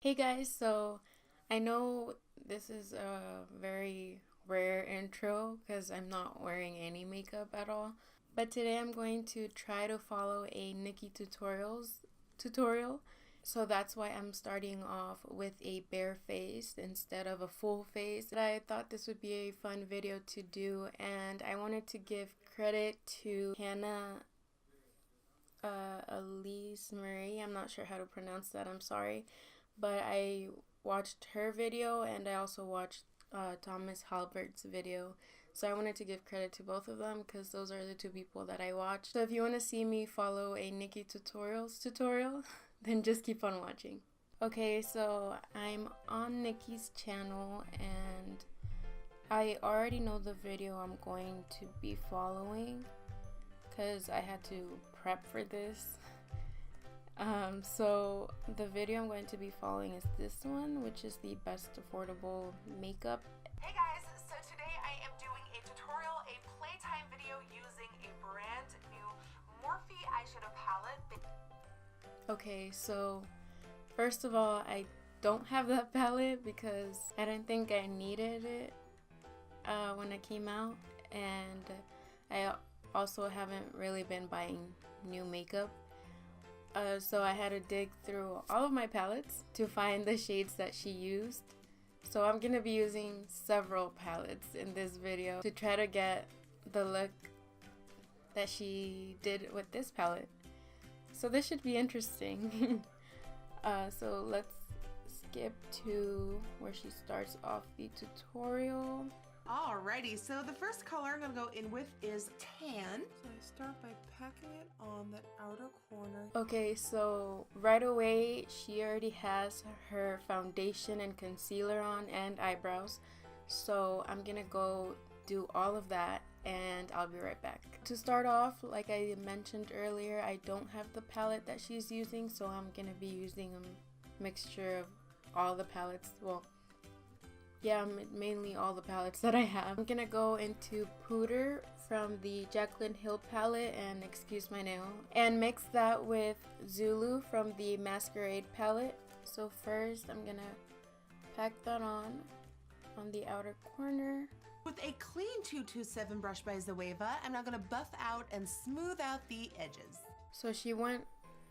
Hey guys, so I know this is a very rare intro because I'm not wearing any makeup at all, but today I'm going to try to follow a Nikkie Tutorials tutorial. So that's why I'm starting off with a bare face instead of a full face. I thought this would be a fun video to do, and I wanted to give credit to Hannah Elise Marie. I'm not sure how to pronounce that, I'm sorry. But I watched her video and I also watched Thomas Halbert's video. So I wanted to give credit to both of them because those are the two people that I watched. So if you want to see me follow a Nikkie Tutorials tutorial, then just keep on watching. Okay, so I'm on Nikkie's channel and I already know the video I'm going to be following because I had to prep for this. So the video I'm going to be following is this one, which is the best affordable makeup. Hey guys, so today I am doing a tutorial, a playtime video using a brand new Morphe eyeshadow palette. Okay, so first of all, I don't have that palette because I didn't think I needed it when it came out, and I also haven't really been buying new makeup. So I had to dig through all of my palettes to find the shades that she used. So I'm going to be using several palettes in this video to try to get the look that she did with this palette. So this should be interesting. So let's skip to where she starts off the tutorial. Alrighty, so the first color I'm going to go in with is tan. So I start by packing it on that outer corner. Okay, so right away she already has her foundation and concealer on and eyebrows. So I'm gonna go do all of that and I'll be right back. To start off, like I mentioned earlier, I don't have the palette that she's using, so I'm gonna be using a mixture of all the palettes. Well, yeah, mainly all the palettes that I have. I'm gonna go into Pooter from the Jaclyn Hill palette, and excuse my nail, and mix that with Zulu from the Masquerade palette. So first I'm gonna pack that on the outer corner. With a clean 227 brush by Zoeva, I'm now going to buff out and smooth out the edges. So she went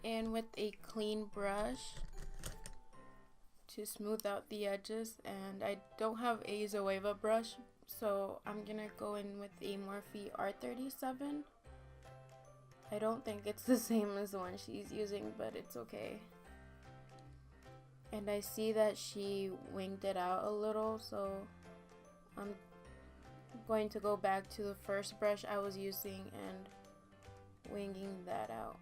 in with a clean brush to smooth out the edges, and I don't have a Zoeva brush, so I'm gonna go in with a Morphe R37. I don't think it's the same as the one she's using, but it's okay. And I see that she winged it out a little, so I'm going to go back to the first brush I was using and winging that out.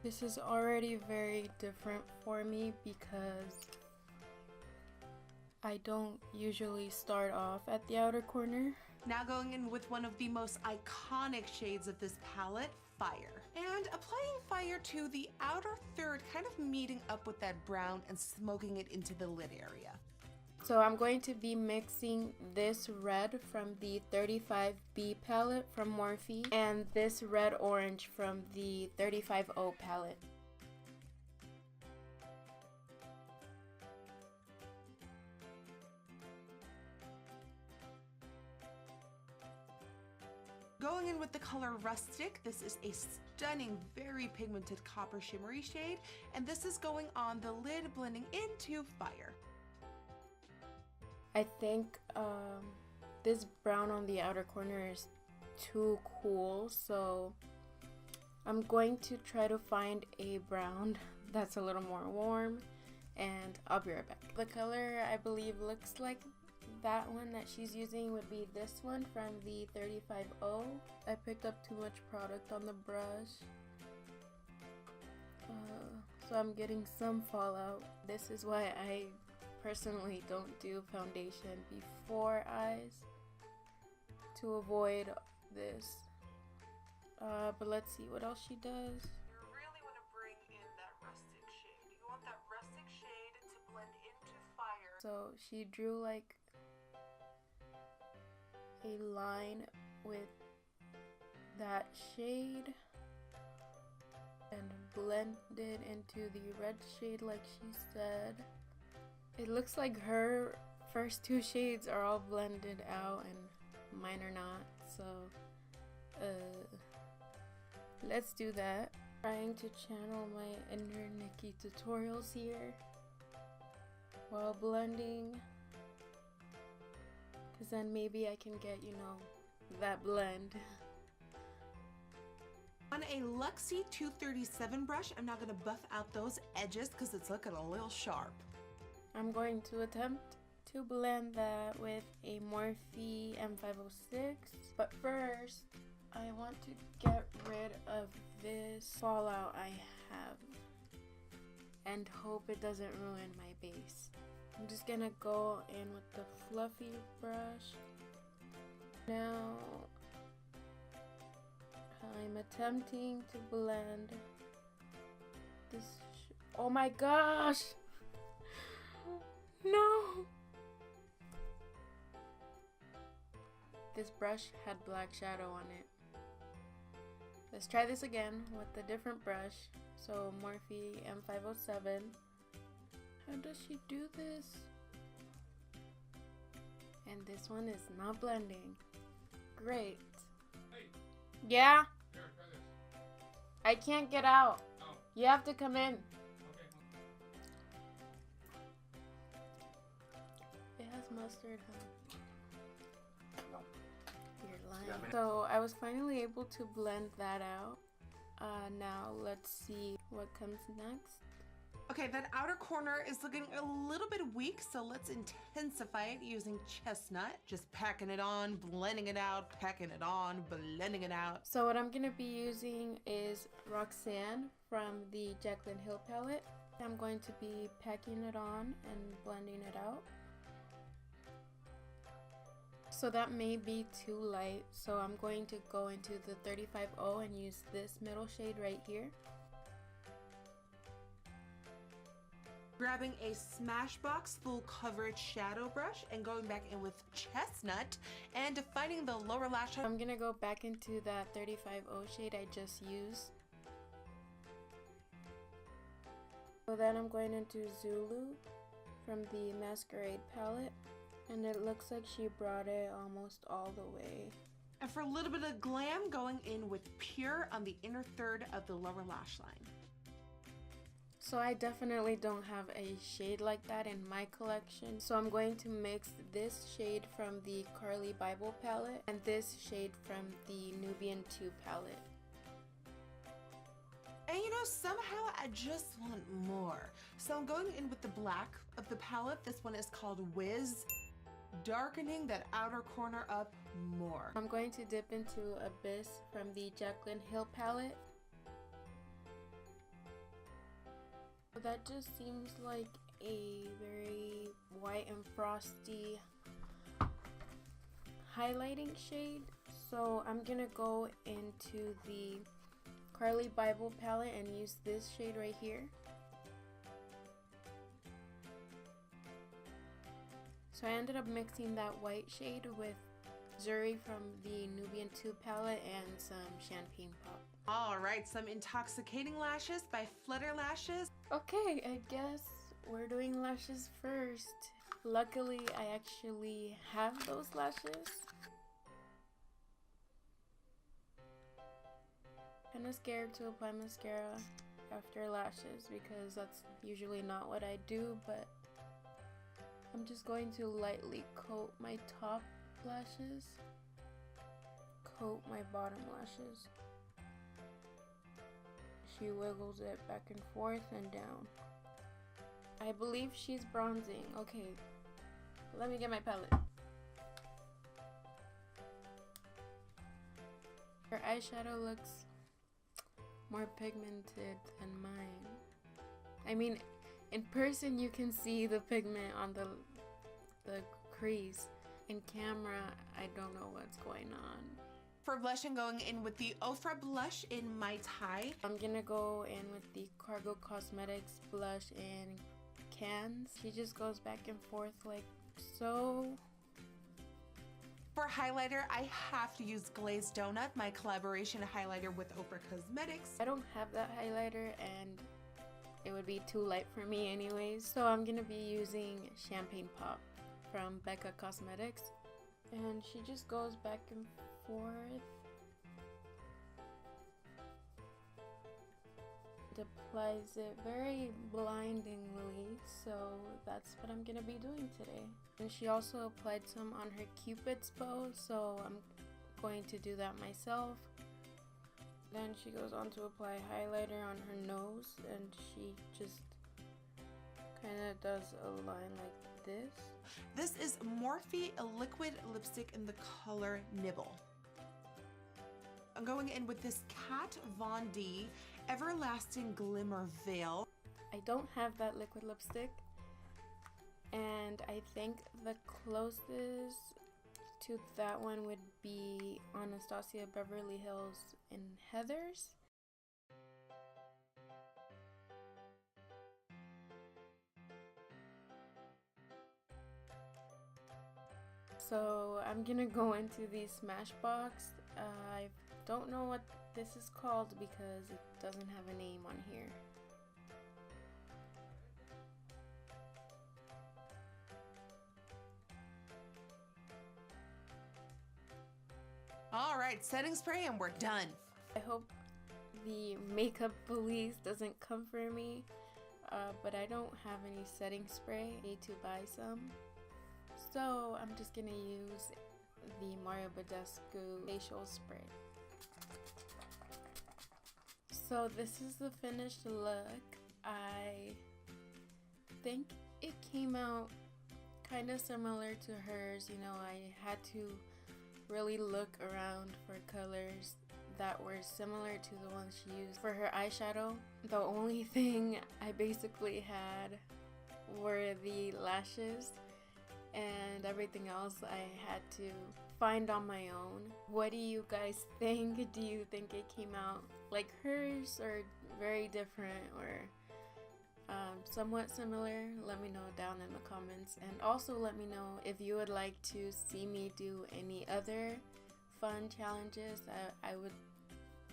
This is already very different for me because I don't usually start off at the outer corner. Now going in with one of the most iconic shades of this palette, Fire. And applying Fire to the outer third, kind of meeting up with that brown and smoking it into the lid area. So I'm going to be mixing this red from the 35B palette from Morphe and this red orange from the 35O palette. Going in with the color Rustic, this is a stunning, very pigmented copper shimmery shade, and this is going on the lid, blending into Fire. I think this brown on the outer corner is too cool, so I'm going to try to find a brown that's a little more warm, and I'll be right back. The color I believe looks like that one that she's using would be this one from the 35O. I picked up too much product on the brush, so I'm getting some fallout. This is why I personally don't do foundation before eyes, to avoid this. But let's see what else she does. You really want to bring in that rustic shade. You want that rustic shade to blend into Fire. So she drew like a line with that shade, and blend it into the red shade like she said. It looks like her first two shades are all blended out and mine are not, so let's do that. Trying to channel my inner Nikkie Tutorials here while blending, because then maybe I can get, you know, that blend. On a Luxie 237 brush, I'm now going to buff out those edges because it's looking a little sharp. I'm going to attempt to blend that with a Morphe M506, but first I want to get rid of this fallout I have and hope it doesn't ruin my base. I'm just gonna go in with the fluffy brush. Now I'm attempting to blend this. Oh my gosh! No! This brush had black shadow on it. Let's try this again with a different brush. So Morphe M507. How does she do this? And this one is not blending. Great. Hey. Yeah? Here, try this. I can't get out. Oh. You have to come in. Okay. It has mustard, huh? No. You're Yeah, lying. So I was finally able to blend that out. Now let's see what comes next. Okay, that outer corner is looking a little bit weak, so let's intensify it using chestnut. Just packing it on, blending it out, packing it on, blending it out. So what I'm going to be using is Roxanne from the Jaclyn Hill palette. I'm going to be packing it on and blending it out. So that may be too light, so I'm going to go into the 35O and use this middle shade right here. Grabbing a Smashbox full coverage shadow brush and going back in with chestnut and defining the lower lash line. I'm gonna go back into that 35O shade I just used. So then I'm going into Zulu from the Masquerade palette, and it looks like she brought it almost all the way. And for a little bit of glam, going in with Pure on the inner third of the lower lash line. So I definitely don't have a shade like that in my collection. So I'm going to mix this shade from the Carly Bible palette and this shade from the Nubian 2 palette. And you know, somehow I just want more. So I'm going in with the black of the palette. This one is called Wiz, darkening that outer corner up more. I'm going to dip into Abyss from the Jaclyn Hill palette. That just seems like a very white and frosty highlighting shade. So I'm gonna go into the Carly Bible palette and use this shade right here. So I ended up mixing that white shade with Zuri from the Nubian 2 palette and some Champagne Pop. All right, some Intoxicating Lashes by Flutter Lashes. Okay, I guess we're doing lashes first. Luckily, I actually have those lashes. Kinda scared to apply mascara after lashes because that's usually not what I do, but I'm just going to lightly coat my top lashes, coat my bottom lashes. She wiggles it back and forth and down. I believe she's bronzing. Okay, let me get my palette. Her eyeshadow looks more pigmented than mine. I mean, in person you can see the pigment on the crease. In camera, I don't know what's going on. For blush, I'm going in with the Ofra blush in Mai Tai. I'm gonna go in with the Cargo Cosmetics blush in Cans. She just goes back and forth like so. For highlighter, I have to use Glazed Donut, my collaboration highlighter with Oprah Cosmetics. I don't have that highlighter and it would be too light for me anyways. So I'm gonna be using Champagne Pop from Becca Cosmetics. And she just goes back and forth. It applies it very blindingly, so that's what I'm gonna be doing today. And she also applied some on her Cupid's bow, so I'm going to do that myself. Then she goes on to apply highlighter on her nose, and she just kind of does a line like this. This is Morphe, a liquid lipstick in the color Nibble. I'm going in with this Kat Von D Everlasting Glimmer Veil. I don't have that liquid lipstick, and I think the closest to that one would be Anastasia Beverly Hills in Heathers. So I'm gonna go into the Smashbox. I don't know what this is called because it doesn't have a name on here. All right, setting spray and we're done. I hope the makeup police doesn't come for me, but I don't have any setting spray. I need to buy some. So I'm just gonna use the Mario Badescu facial spray. So this is the finished look. I think it came out kind of similar to hers. You know, I had to really look around for colors that were similar to the ones she used for her eyeshadow. The only thing I basically had were the lashes, and everything else I had to find on my own. What do you guys think? Do you think it came out like hers or very different or somewhat similar? Let me know down in the comments, and also let me know if you would like to see me do any other fun challenges. I would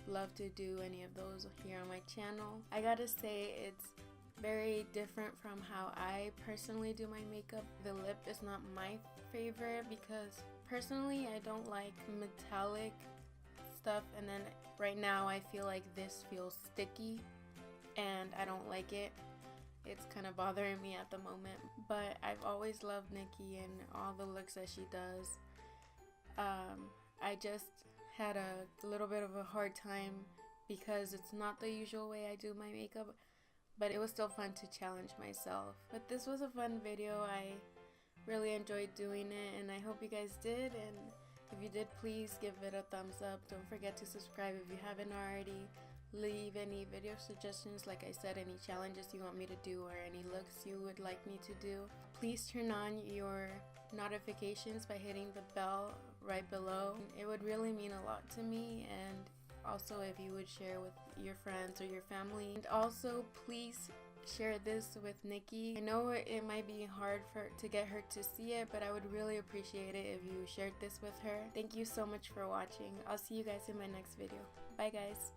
love to do any of those here on my channel. I gotta say, it's very different from how I personally do my makeup. The lip is not my favorite because personally I don't like metallic stuff, and then right now I feel like this feels sticky and I don't like it. It's kind of bothering me at the moment, but I've always loved Nikkie and all the looks that she does. I just had a little bit of a hard time because it's not the usual way I do my makeup, but it was still fun to challenge myself. But this was a fun video. I really enjoyed doing it, and I hope you guys did. And if you did, please give it a thumbs up. Don't forget to subscribe if you haven't already. Leave any video suggestions, like I said, any challenges you want me to do or any looks you would like me to do. Please turn on your notifications by hitting the bell right below. It would really mean a lot to me, and also if you would share with your friends or your family. And also please share this with Nikkie. I know it might be hard to get her to see it, but I would really appreciate it if you shared this with her. Thank you so much for watching. I'll see you guys in my next video. Bye guys.